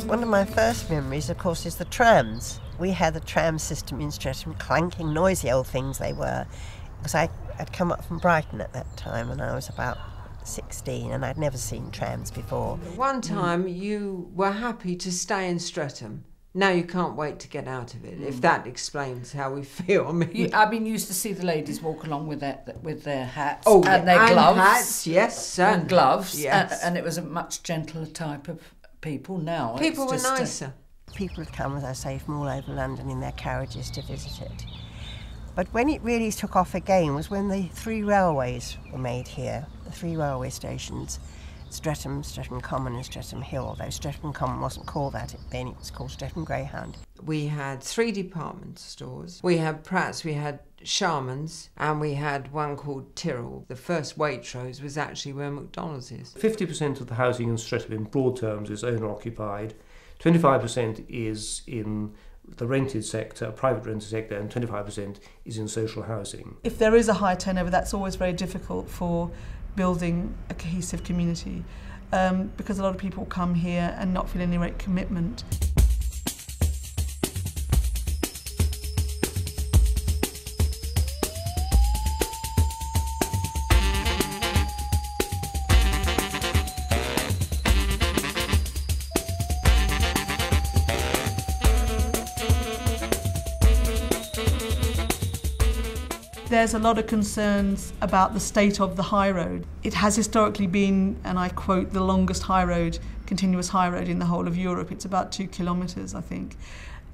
One of my first memories, of course, is the trams. We had the tram system in Streatham, clanking, noisy old things they were, because I'd come up from Brighton at that time and I was about 16 and I'd never seen trams before. One time you were happy to stay in Streatham. Now you can't wait to get out of it, if that explains how we feel. I mean, you used to see the ladies walk along with their hats and their gloves. Hats, yes. And gloves, yes. And it was a much gentler type of people. Now people were nicer. People had come, as I say, from all over London in their carriages to visit it. But when it really took off again was when the 3 railways were made here, the 3 railway stations, Streatham, Streatham Common and Streatham Hill, although Streatham Common wasn't called that then, it was called Streatham Greyhound. We had 3 department stores. We had Pratt's, we had Sharman's, and we had one called Tyrrell. The first Waitrose was actually where McDonald's is. 50% of the housing in Streatham in broad terms is owner-occupied, 25% is in the rented sector, private rented sector, and 25% is in social housing. If there is a high turnover, that's always very difficult for building a cohesive community because a lot of people come here and not feel any great commitment. There's a lot of concerns about the state of the high road. It has historically been, and I quote, the longest high road, continuous high road in the whole of Europe. It's about 2 kilometres, I think.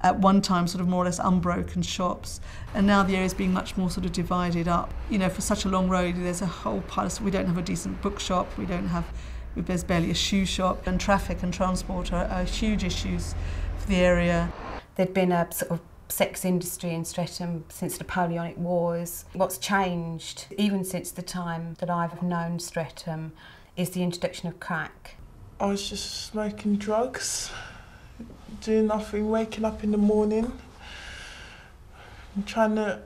At one time, sort of more or less unbroken shops, and now the area is being much more sort of divided up. You know, for such a long road, there's a whole pile of, we don't have a decent bookshop, there's barely a shoe shop, and traffic and transport are huge issues for the area. There'd been a sort of sex industry in Streatham since the Napoleonic Wars. What's changed, even since the time that I've known Streatham, is the introduction of crack. I was just smoking drugs, doing nothing, waking up in the morning, and trying to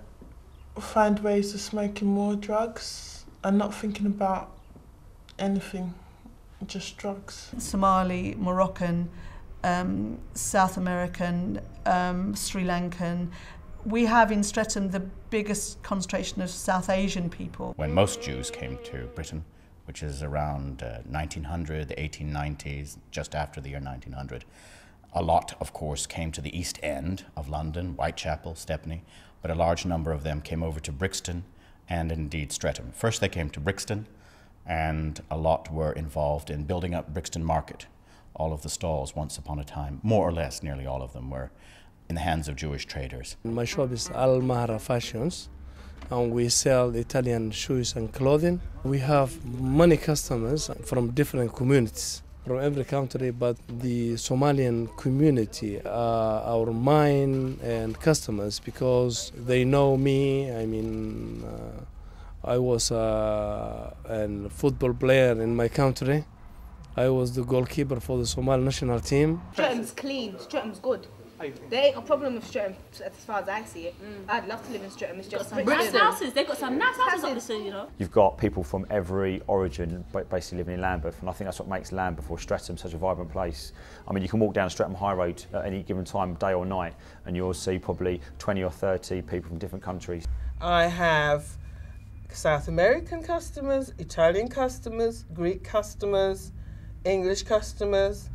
find ways of smoking more drugs and not thinking about anything, just drugs. Somali, Moroccan, South American, Sri Lankan. We have in Streatham the biggest concentration of South Asian people. When most Jews came to Britain, which is around 1900, the 1890s, just after the year 1900, a lot, of course, came to the East End of London, Whitechapel, Stepney, but a large number of them came over to Brixton and indeed Streatham. First they came to Brixton, and a lot were involved in building up Brixton Market. All of the stalls, once upon a time, more or less, nearly all of them, were in the hands of Jewish traders. My shop is Al Mahra Fashions, and we sell Italian shoes and clothing. We have many customers from different communities, from every country, but the Somalian community are our main and customers because they know me. I mean, I was a football player in my country. I was the goalkeeper for the Somali national team. Streatham's clean, Streatham's good. There ain't a problem with Streatham as far as I see it. I'd love to live in Streatham. It's just nice houses. They've got some nice houses up the you know. You've got people from every origin basically living in Lambeth, and I think that's what makes Lambeth or Streatham such a vibrant place. I mean, you can walk down Streatham High Road at any given time, day or night, and you'll see probably 20 or 30 people from different countries. I have South American customers, Italian customers, Greek customers, English customers,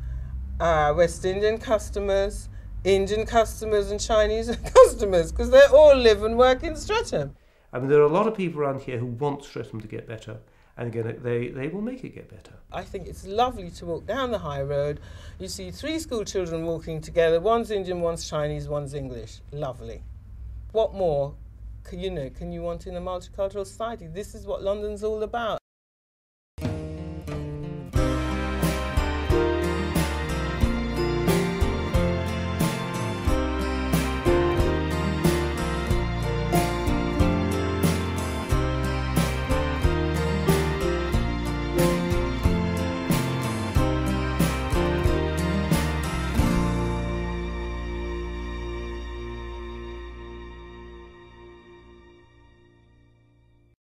West Indian customers, Indian customers and Chinese customers, because they all live and work in Streatham. I mean, there are a lot of people around here who want Streatham to get better, and again, they will make it get better. I think it's lovely to walk down the high road. You see 3 school children walking together, one's Indian, one's Chinese, one's English. Lovely. What more can you want in a multicultural society? This is what London's all about.